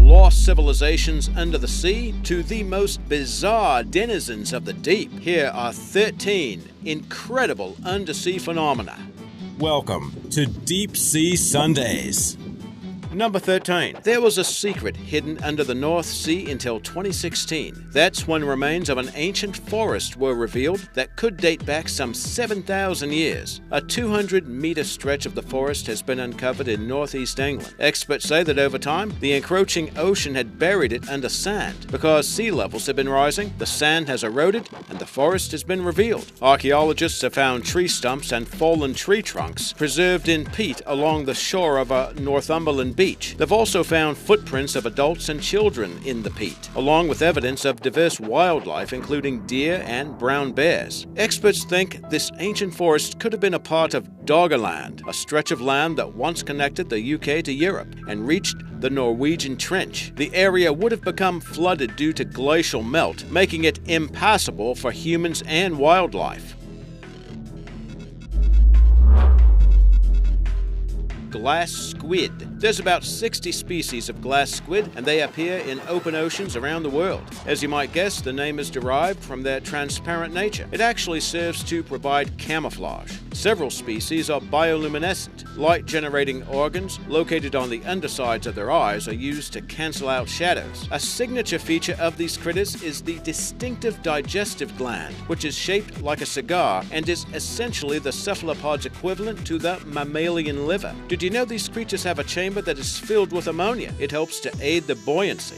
lost civilizations under the sea to the most bizarre denizens of the deep. Here are 13 incredible undersea phenomena. Welcome to Deep Sea Sundays. Number 13. There was a secret hidden under the North Sea until 2016. That's when remains of an ancient forest were revealed that could date back some 7,000 years. A 200-meter stretch of the forest has been uncovered in northeast England. Experts say that over time, the encroaching ocean had buried it under sand. Because sea levels have been rising, the sand has eroded and the forest has been revealed. Archaeologists have found tree stumps and fallen tree trunks preserved in peat along the shore of a Northumberland beach. They've also found footprints of adults and children in the peat, along with evidence of diverse wildlife including deer and brown bears. Experts think this ancient forest could have been a part of Doggerland, a stretch of land that once connected the UK to Europe and reached the Norwegian Trench. The area would have become flooded due to glacial melt, making it impassable for humans and wildlife. Glass squid. There's about 60 species of glass squid, and they appear in open oceans around the world. As you might guess, the name is derived from their transparent nature. It actually serves to provide camouflage. Several species are bioluminescent. Light-generating organs located on the undersides of their eyes are used to cancel out shadows. A signature feature of these critters is the distinctive digestive gland, which is shaped like a cigar and is essentially the cephalopod's equivalent to the mammalian liver. Did you know these creatures have a chamber that is filled with ammonia? It helps to aid the buoyancy.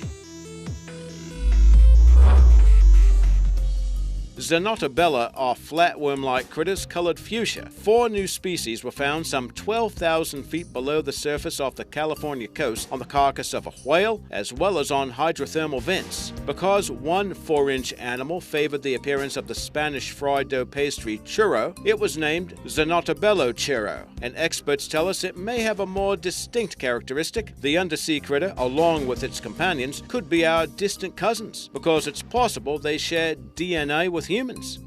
Xenotabella are flatworm-like critters colored fuchsia. 4 new species were found some 12,000 feet below the surface off the California coast on the carcass of a whale, as well as on hydrothermal vents. Because one 4-inch animal favored the appearance of the Spanish fried dough pastry churro, it was named Xenotabello churro, and experts tell us it may have a more distinct characteristic. The undersea critter, along with its companions, could be our distant cousins, because it's possible they share DNA with humans.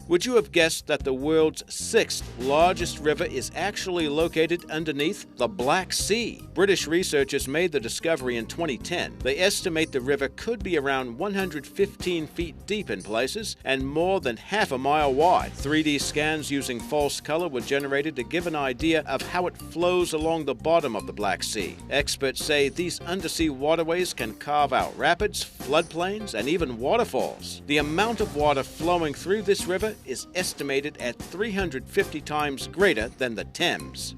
Would you have guessed that the world's 6th largest river is actually located underneath the Black Sea? British researchers made the discovery in 2010. They estimate the river could be around 115 feet deep in places and more than half a mile wide. 3D scans using false color were generated to give an idea of how it flows along the bottom of the Black Sea. Experts say these undersea waterways can carve out rapids, floodplains, and even waterfalls. The amount of water flowing through this river is estimated at 350 times greater than the Thames.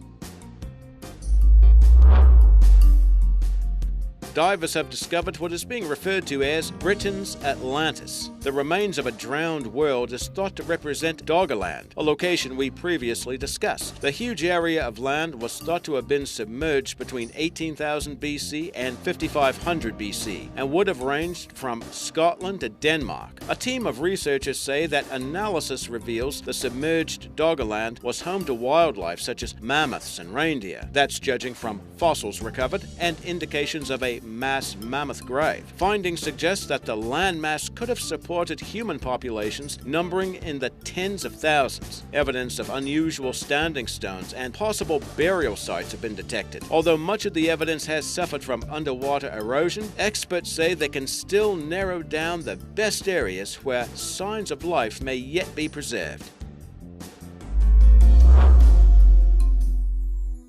Divers have discovered what is being referred to as Britain's Atlantis. The remains of a drowned world is thought to represent Doggerland, a location we previously discussed. The huge area of land was thought to have been submerged between 18,000 BC and 5500 BC and would have ranged from Scotland to Denmark. A team of researchers say that analysis reveals the submerged Doggerland was home to wildlife such as mammoths and reindeer. That's judging from fossils recovered and indications of a mass mammoth grave. Findings suggest that the landmass could have supported human populations numbering in the tens of thousands. Evidence of unusual standing stones and possible burial sites have been detected. Although much of the evidence has suffered from underwater erosion, experts say they can still narrow down the best areas where signs of life may yet be preserved.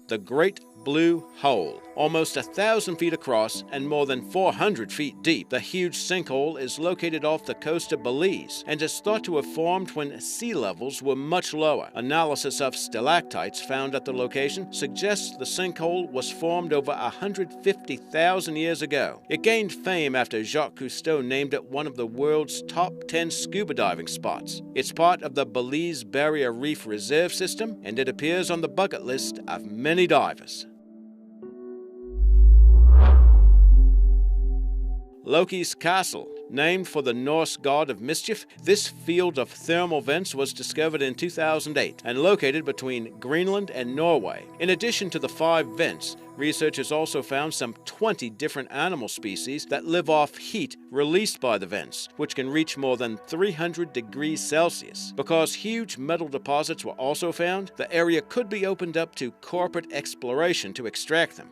The Great Blue Hole. Almost 1,000 feet across and more than 400 feet deep, the huge sinkhole is located off the coast of Belize and is thought to have formed when sea levels were much lower. Analysis of stalactites found at the location suggests the sinkhole was formed over 150,000 years ago. It gained fame after Jacques Cousteau named it one of the world's top 10 scuba diving spots. It's part of the Belize Barrier Reef Reserve System, and it appears on the bucket list of many divers. Loki's Castle. Named for the Norse god of mischief, this field of thermal vents was discovered in 2008 and located between Greenland and Norway. In addition to the 5 vents, Researchers also found some 20 different animal species that live off heat released by the vents, which can reach more than 300 degrees Celsius. Because huge metal deposits were also found, the area could be opened up to corporate exploration to extract them.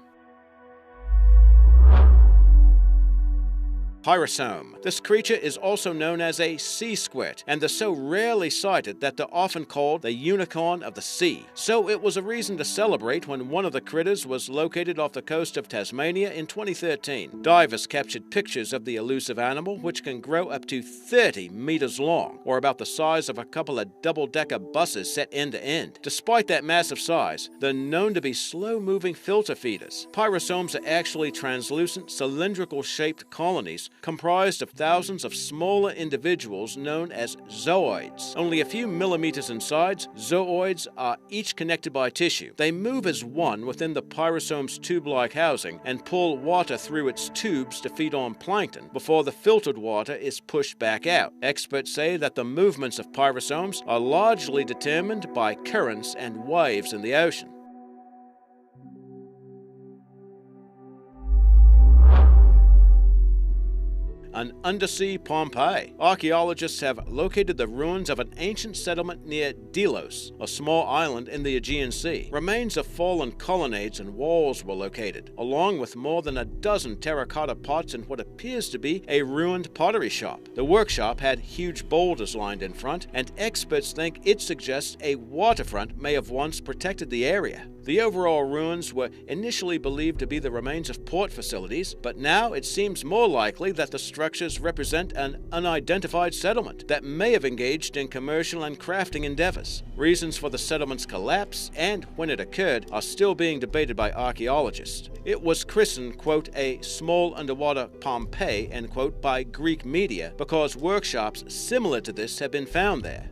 Pyrosome. This creature is also known as a sea squirt, and they're so rarely sighted that they're often called the unicorn of the sea. So it was a reason to celebrate when one of the critters was located off the coast of Tasmania in 2013. Divers captured pictures of the elusive animal, which can grow up to 30 meters long, or about the size of a couple of double-decker buses set end to end. Despite that massive size, they're known to be slow-moving filter feeders. Pyrosomes are actually translucent, cylindrical-shaped colonies comprised of thousands of smaller individuals known as zooids. Only a few millimeters in size, zooids are each connected by tissue. They move as one within the pyrosome's tube-like housing and pull water through its tubes to feed on plankton before the filtered water is pushed back out. Experts say that the movements of pyrosomes are largely determined by currents and waves in the ocean. An undersea Pompeii. Archaeologists have located the ruins of an ancient settlement near Delos, a small island in the Aegean Sea. Remains of fallen colonnades and walls were located, along with more than a dozen terracotta pots and what appears to be a ruined pottery shop. The workshop had huge boulders lined in front, and experts think it suggests a waterfront may have once protected the area. The overall ruins were initially believed to be the remains of port facilities, but now it seems more likely that the structures represent an unidentified settlement that may have engaged in commercial and crafting endeavors. Reasons for the settlement's collapse and when it occurred are still being debated by archaeologists. It was christened, quote, a small underwater Pompeii, end quote, by Greek media because workshops similar to this have been found there.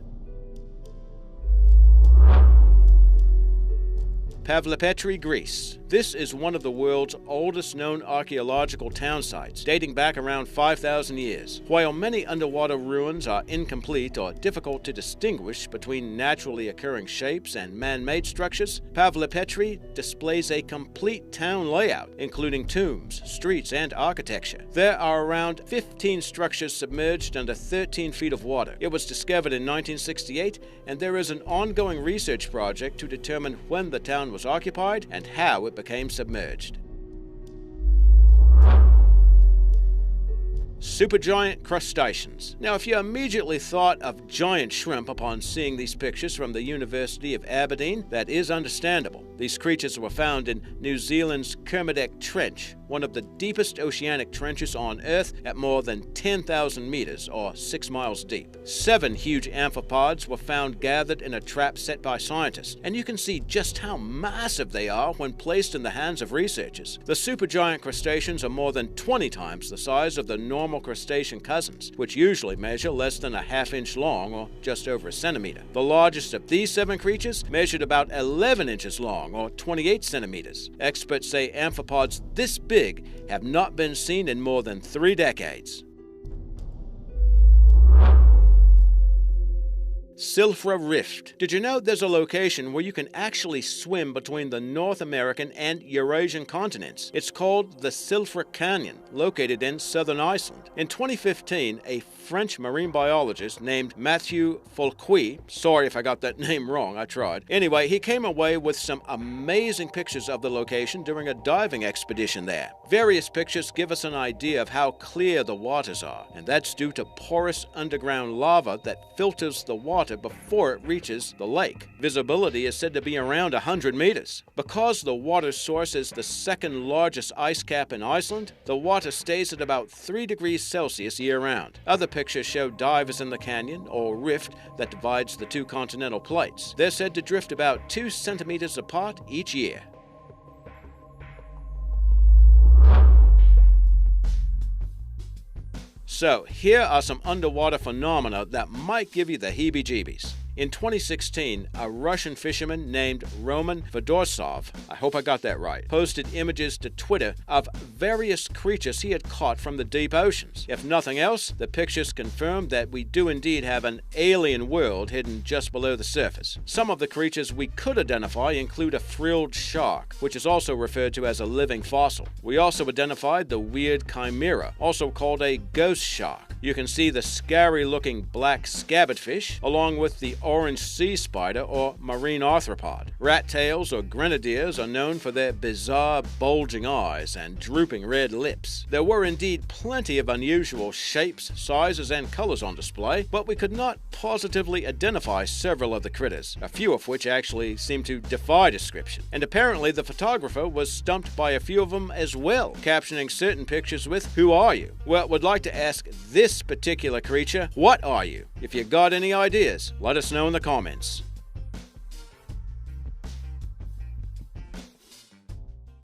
Pavlipetri, Greece. This is one of the world's oldest known archaeological town sites, dating back around 5,000 years. While many underwater ruins are incomplete or difficult to distinguish between naturally occurring shapes and man-made structures, Pavlipetri displays a complete town layout, including tombs, streets, and architecture. There are around 15 structures submerged under 13 feet of water. It was discovered in 1968, and there is an ongoing research project to determine when the town was occupied and how it became submerged. Supergiant crustaceans. Now, if you immediately thought of giant shrimp upon seeing these pictures from the University of Aberdeen, that is understandable. These creatures were found in New Zealand's Kermadec Trench, one of the deepest oceanic trenches on Earth at more than 10,000 meters, or 6 miles deep. 7 huge amphipods were found gathered in a trap set by scientists, and you can see just how massive they are when placed in the hands of researchers. The supergiant crustaceans are more than 20 times the size of the normal crustacean cousins, which usually measure less than a half-inch long, or just over a centimeter. The largest of these 7 creatures measured about 11 inches long, or 28 centimeters. Experts say amphipods this big have not been seen in more than 3 decades. Silfra Rift. Did you know there's a location where you can actually swim between the North American and Eurasian continents? It's called the Silfra Canyon, located in southern Iceland. In 2015, a French marine biologist named Mathieu Folquy, sorry if I got that name wrong, I tried. Anyway, he came away with some amazing pictures of the location during a diving expedition there. Various pictures give us an idea of how clear the waters are, and that's due to porous underground lava that filters the water before it reaches the lake. Visibility is said to be around 100 meters. Because the water source is the second largest ice cap in Iceland, the water stays at about 3 degrees Celsius year-round. Other pictures show divers in the canyon, or rift, that divides the 2 continental plates. They're said to drift about 2 centimeters apart each year. So, here are some underwater phenomena that might give you the heebie-jeebies. In 2016, a Russian fisherman named Roman Fedorsov, I hope I got that right, posted images to Twitter of various creatures he had caught from the deep oceans. If nothing else, the pictures confirmed that we do indeed have an alien world hidden just below the surface. Some of the creatures we could identify include a frilled shark, which is also referred to as a living fossil. We also identified the weird chimera, also called a ghost shark. You can see the scary-looking black scabbardfish, along with the orange sea spider or marine arthropod. Rat tails or grenadiers are known for their bizarre bulging eyes and drooping red lips. There were indeed plenty of unusual shapes, sizes, and colors on display, but we could not positively identify several of the critters, a few of which actually seem to defy description. And apparently the photographer was stumped by a few of them as well, captioning certain pictures with, "Who are you?" Well, would like to ask this particular creature, what are you? If you got any ideas, let us know in the comments.